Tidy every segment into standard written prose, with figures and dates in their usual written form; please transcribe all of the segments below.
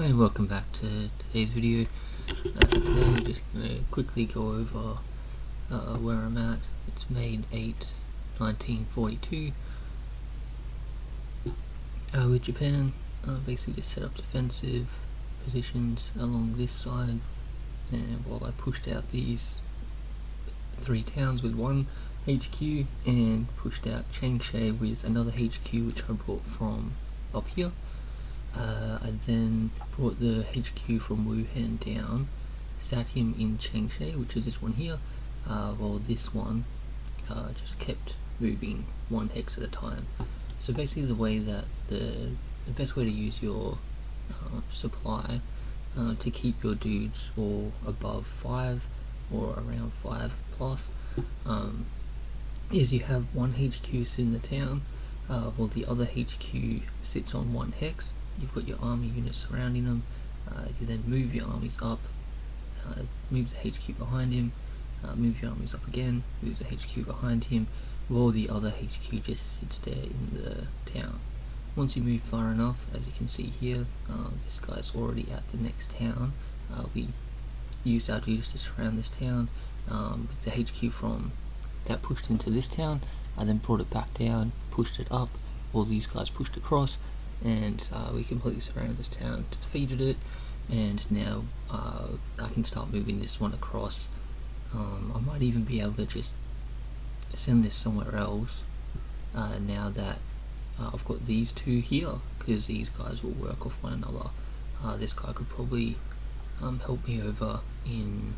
Hi and welcome back to today's video. Today we're just going to quickly go over where I'm at. It's May 8, 1942. With Japan, basically just set up defensive positions along this side, and while I pushed out these 3 towns with one HQ and pushed out Changsha with another HQ which I brought from up here. I then brought the HQ from Wuhan down, sat him in Changsha, which is this one here, while this one just kept moving one hex at a time. So basically the way that the best way to use your supply to keep your dudes all above 5 or around 5 plus is you have one HQ sit in the town while the other HQ sits on one hex. You've got your army units surrounding them. You then move your armies up, move the HQ behind him, move your armies up again, move the HQ behind him, while the other HQ just sits there in the town. Once you move far enough, as you can see here, this guy's already at the next town. We used our dudes to surround this town with the HQ from that pushed into this town. I then brought it back down, pushed it up, all these guys pushed across, and we completely surrounded this town, defeated it, and now I can start moving this one across. I might even be able to just send this somewhere else now that I've got these two here, because these guys will work off one another. This guy could probably help me over in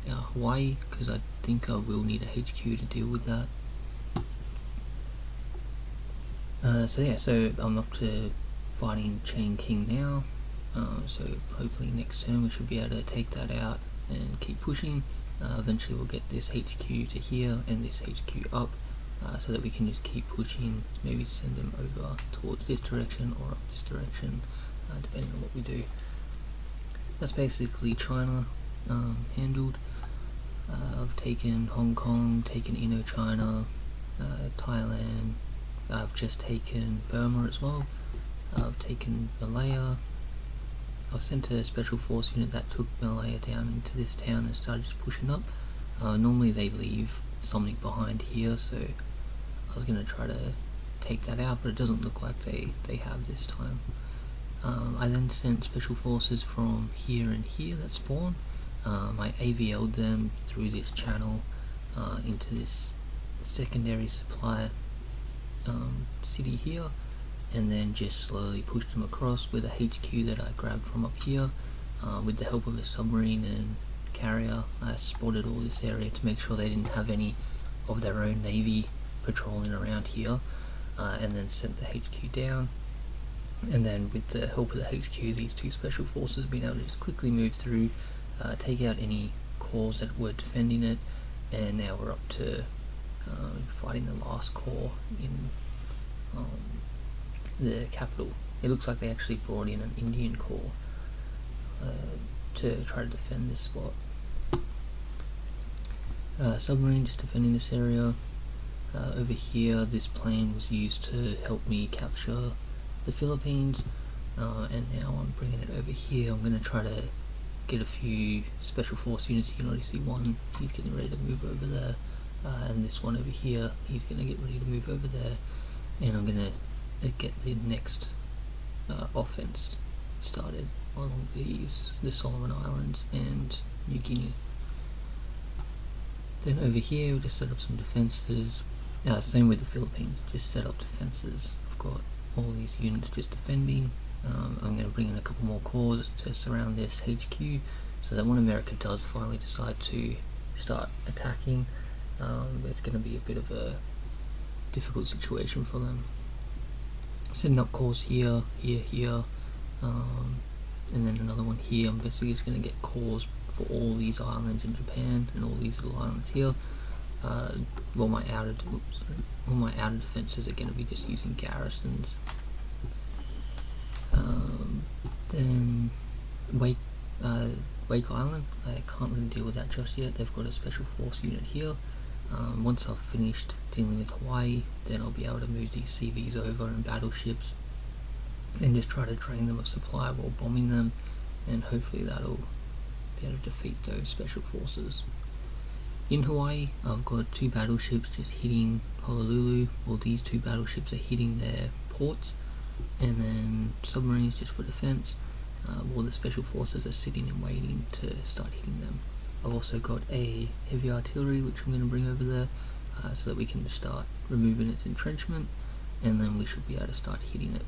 Hawaii, because I think I will need a HQ to deal with that. So I'm up to fighting Chain King now, so hopefully next turn we should be able to take that out and keep pushing. Eventually we'll get this HQ to here and this HQ up, so that we can just keep pushing, maybe send them over towards this direction or up this direction, depending on what we do. That's basically China handled. I've taken Hong Kong, taken Indochina, Thailand. I've just taken Burma as well. I've taken Malaya. I've sent a special force unit that took Malaya down into this town and started just pushing up. Normally they leave something behind here, so I was going to try to take that out, but it doesn't look like they have this time. I then sent special forces from here and here that spawn. I AVL'd them through this channel into this secondary supply city here, and then just slowly pushed them across with a HQ that I grabbed from up here. With the help of a submarine and carrier, I spotted all this area to make sure they didn't have any of their own navy patrolling around here, and then sent the HQ down. And then with the help of the HQ, these two special forces have been able to just quickly move through, take out any corps that were defending it, and now we're up to fighting the last corps in the capital. It looks like they actually brought in an Indian corps to try to defend this spot. Submarine just defending this area. Over here, this plane was used to help me capture the Philippines, and now I'm bringing it over here. I'm going to try to get a few special force units. You can already see one, he's getting ready to move over there, and this one over here, he's going to get ready to move over there, and I'm going to get the next offense started along the Solomon Islands and New Guinea. Then over here we just set up some defences. Same with the Philippines, just set up defences. I've got all these units just defending. I'm going to bring in a couple more corps to surround this HQ, so that when America does finally decide to start attacking, it's going to be a bit of a difficult situation for them. Setting up corps here, here, and then another one here. I'm basically just going to get corps for all these islands in Japan and all these little islands here. All my outer defences are going to be just using garrisons. Then Wake Island, I can't really deal with that just yet. They've got a special force unit here. Once I've finished dealing with Hawaii, then I'll be able to move these CVs over and battleships and just try to drain them of supply while bombing them, and hopefully that'll be able to defeat those special forces. In Hawaii, I've got 2 battleships just hitting Honolulu. Well, these 2 battleships are hitting their ports, and then submarines just for defense, while the special forces are sitting and waiting to start hitting them. I've also got a heavy artillery which I'm going to bring over there, so that we can start removing its entrenchment, and then we should be able to start hitting it.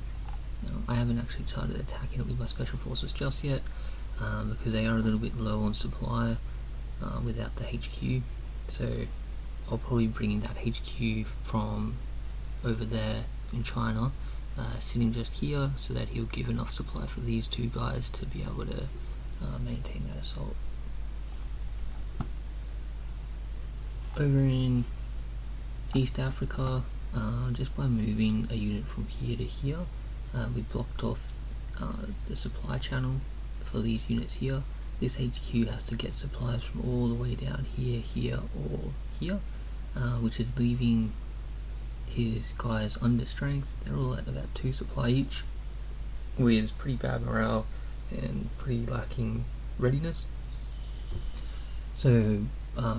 I haven't actually started attacking it with my special forces just yet, because they are a little bit low on supply without the HQ, so I'll probably bring in that HQ from over there in China, sitting just here, so that he'll give enough supply for these 2 guys to be able to maintain that assault. Over in East Africa, just by moving a unit from here to here, we blocked off the supply channel for these units here. This HQ has to get supplies from all the way down here, here, or here, which is leaving his guys under strength. They're all at about 2 supply each, with pretty bad morale and pretty lacking readiness. So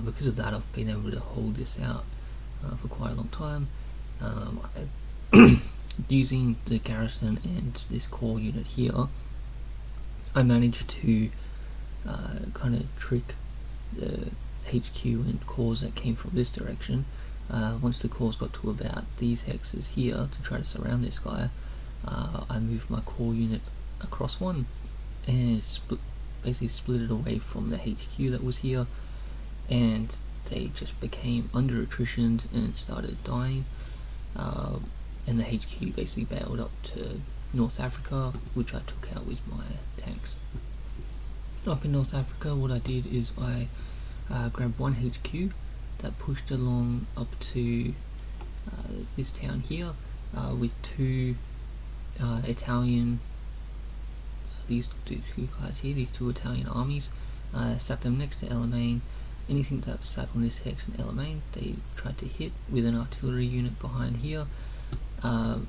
because of that, I've been able to hold this out for quite a long time. Using the garrison and this core unit here, I managed to kind of trick the HQ and cores that came from this direction. Once the cores got to about these hexes here to try to surround this guy, I moved my core unit across one and basically split it away from the HQ that was here, and they just became under attrition and started dying, and the HQ basically bailed up to North Africa, which I took out with my tanks. Up in North Africa, what I did is I grabbed one HQ that pushed along up to this town here, with 2 Italian, these 2 guys here, these 2 Italian armies, sat them next to Alamein. Anything that sat on this hex in Alamein, they tried to hit with an artillery unit behind here, and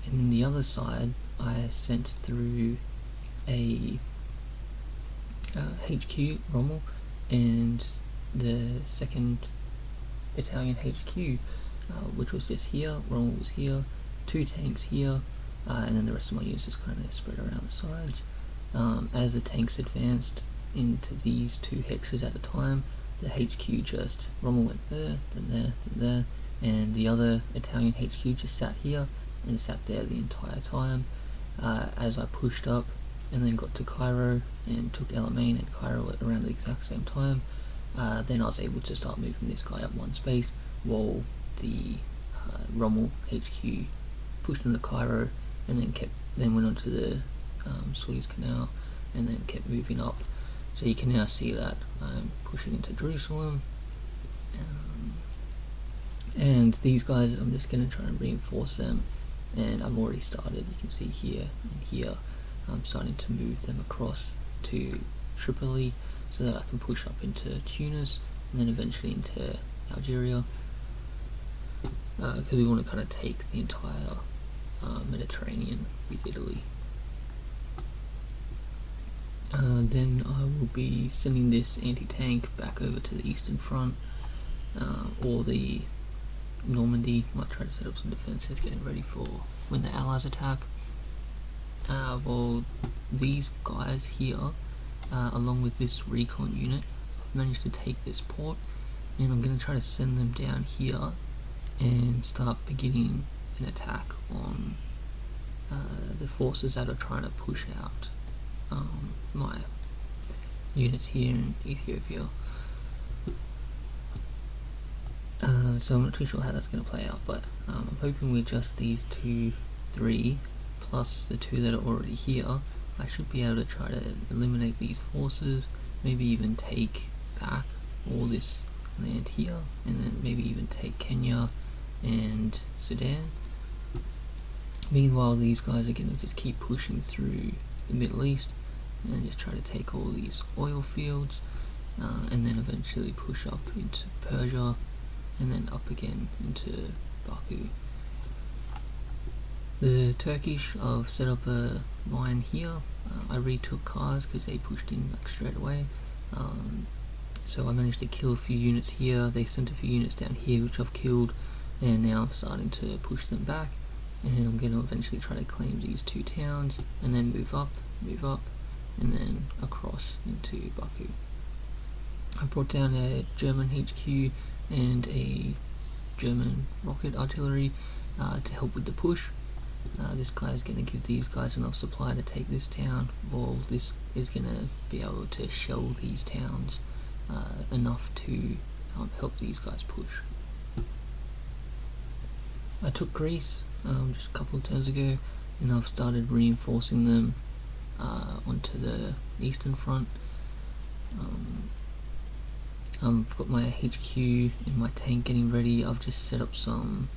then the other side I sent through a HQ, Rommel, and the 2nd Italian HQ, which was just here. Rommel was here, 2 tanks here, and then the rest of my units just kind of spread around the sides. As the tanks advanced into these 2 hexes at a time, the HQ just, Rommel went there, then there, then there, and the other Italian HQ just sat here and sat there the entire time. As I pushed up and then got to Cairo and took Alamein and Cairo at around the exact same time, then I was able to start moving this guy up one space, while the Rommel HQ pushed into Cairo and then went onto the Suez Canal and then kept moving up. So you can now see that I'm pushing into Jerusalem, and these guys, I'm just going to try and reinforce them, and I've already started. You can see here and here I'm starting to move them across to Tripoli so that I can push up into Tunis and then eventually into Algeria, because we want to kind of take the entire Mediterranean with Italy. Then I will be sending this anti-tank back over to the Eastern Front, or the Normandy. Might try to set up some defences, getting ready for when the Allies attack. Well, these guys here, along with this recon unit, I've managed to take this port, and I'm going to try to send them down here and start beginning an attack on the forces that are trying to push out my units here in Ethiopia. So I'm not too sure how that's going to play out, but I'm hoping with just these 3 plus the 2 that are already here, I should be able to try to eliminate these forces, maybe even take back all this land here, and then maybe even take Kenya and Sudan. Meanwhile, these guys are going to just keep pushing through the Middle East and just try to take all these oil fields, and then eventually push up into Persia and then up again into Baku. The Turkish, I've set up a line here. I retook cars because they pushed in like straight away. So I managed to kill a few units here. They sent a few units down here which I've killed, and now I'm starting to push them back, and I'm going to eventually try to claim these two towns and then move up, and then across into Baku. I brought down a German HQ and a German rocket artillery to help with the push. This guy is going to give these guys enough supply to take this town, while this is going to be able to shell these towns enough to help these guys push. I took Greece just a couple of turns ago, and I've started reinforcing them onto the eastern front. I've got my HQ and my tank getting ready. I've just set up some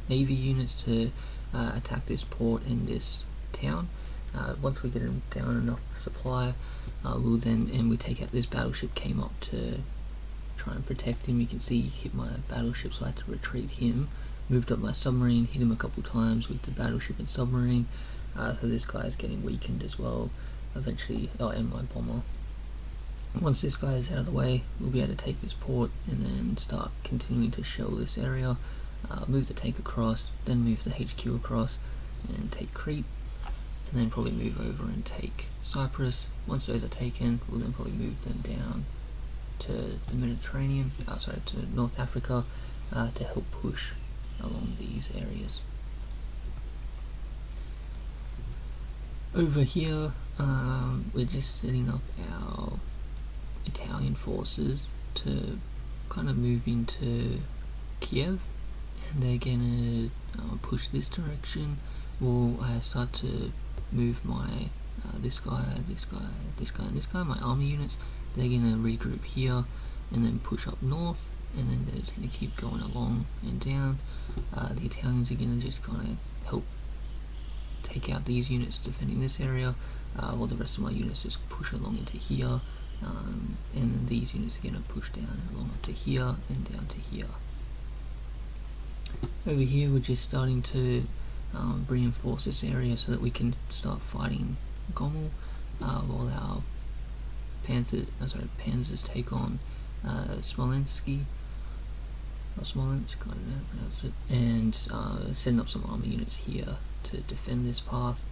Navy units to attack this port and this town. Once we get them down enough supply, we'll then, and we take out this battleship came up to try and protect him. You can see he hit my battleship, so I had to retreat him. Moved up my submarine, hit him a couple times with the battleship and submarine. So this guy is getting weakened as well. Eventually, and my bomber. Once this guy is out of the way, we'll be able to take this port and then start continuing to shell this area. Move the tank across, then move the HQ across and take Crete, and then probably move over and take Cyprus. Once those are taken, we'll then probably move them down to the Mediterranean, to North Africa, to help push along these areas. Over here, we're just setting up our Italian forces to kind of move into Kiev, and they're gonna push this direction. Well, I start to move my this guy, and this guy, my army units. They're gonna regroup here and then push up north, and then they're just gonna keep going along and down. The Italians are gonna just kind of help take out these units defending this area, while the rest of my units just push along into here, and then these units are gonna push down along up to here and down to here. Over here, we're just starting to reinforce this area so that we can start fighting Gomel, while our panzers take on Smolensk, I don't know how to pronounce it, and setting up some army units here to defend this path,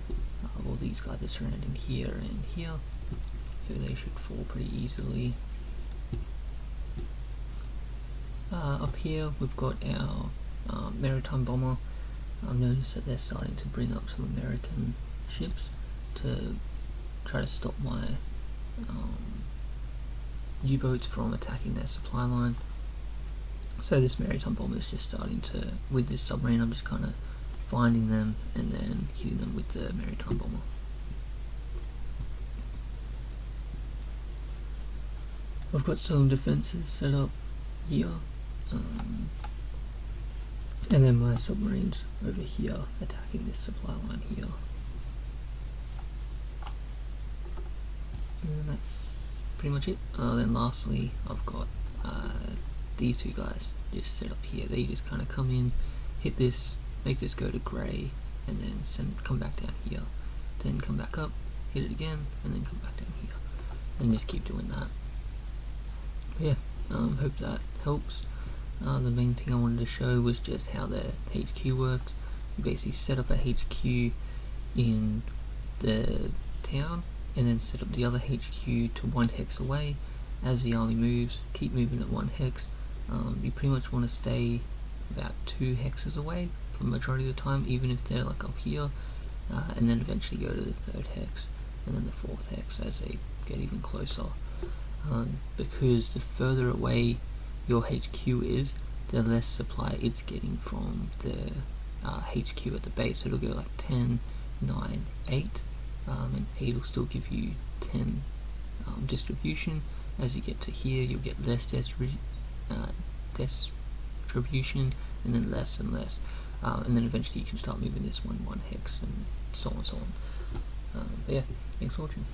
while these guys are surrounding here and here, so they should fall pretty easily. Up here we've got our maritime bomber. I've noticed that they're starting to bring up some American ships to try to stop my U-boats from attacking their supply line. So this maritime bomber is just starting to, with this submarine, I'm just kind of finding them and then hitting them with the maritime bomber. I've got some defences set up here, and then my submarines over here attacking this supply line here. And that's pretty much it. Then lastly, I've got these two guys just set up here. They just kind of come in, hit this, make this go to grey, and then come back down here. Then come back up, hit it again, and then come back down here. And just keep doing that. But yeah, hope that helps. The main thing I wanted to show was just how the HQ works. You basically set up a HQ in the town, and then set up the other HQ to 1 hex away. As the army moves, keep moving at 1 hex. You pretty much want to stay about 2 hexes away for the majority of the time, even if they're like up here, and then eventually go to the 3rd hex, and then the 4th hex as they get even closer. Because the further away your HQ is, the less supply it's getting from the HQ at the base. So it'll go like 10, 9, 8, and 8 will still give you 10 distribution. As you get to here, you'll get less distribution, and then less and less, and then eventually you can start moving this 1 hex, and so on and so on. But yeah, thanks for watching.